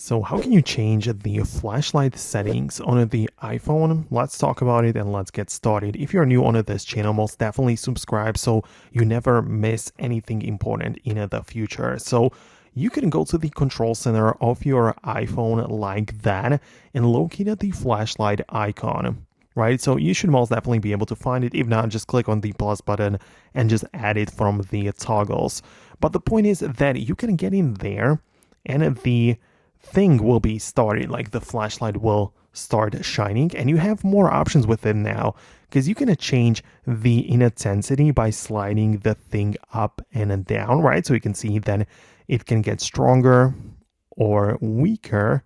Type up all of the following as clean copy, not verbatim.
So how can you change the flashlight settings on the iPhone? Let's talk about it and let's get started. If you're new on this channel, most definitely subscribe so you never miss anything important in the future. So you can go to the control center of your iPhone like that and locate the flashlight icon. Right, so you should most definitely be able to find it. If not, just click on the plus button and just add it from the toggles. But the point is that you can get in there and the thing will be started, like the flashlight will start shining, and you have more options with it now because you can change the intensity by sliding the thing up and down, right? So you can see that it can get stronger or weaker,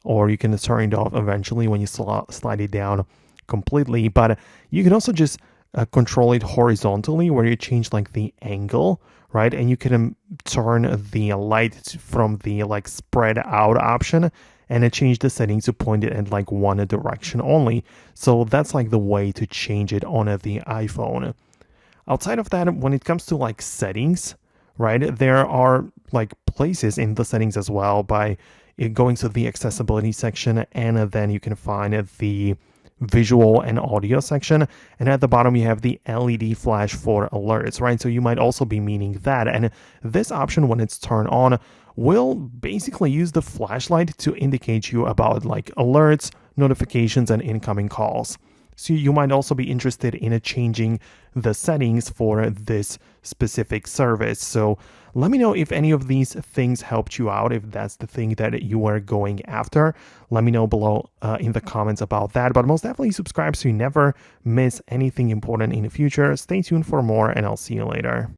or you can turn it off eventually when you slide it down completely. But you can also just control it horizontally, where you change like the angle, right? And you can turn the light from the like spread out option and change the settings to point it in like one direction only. So that's like the way to change it on the iPhone. Outside of that, when it comes to like settings, right, there are like places in the settings as well by going to the accessibility section, and then you can find the visual and audio section, and at the bottom you have the LED flash for alerts, right? So you might also be meaning that, and this option, when it's turned on, will basically use the flashlight to indicate you about like alerts, notifications, and incoming calls. So you might also be interested in changing the settings for this specific service. So let me know if any of these things helped you out, if that's the thing that you were going after. Let me know below in the comments about that. But most definitely subscribe so you never miss anything important in the future. Stay tuned for more, and I'll see you later.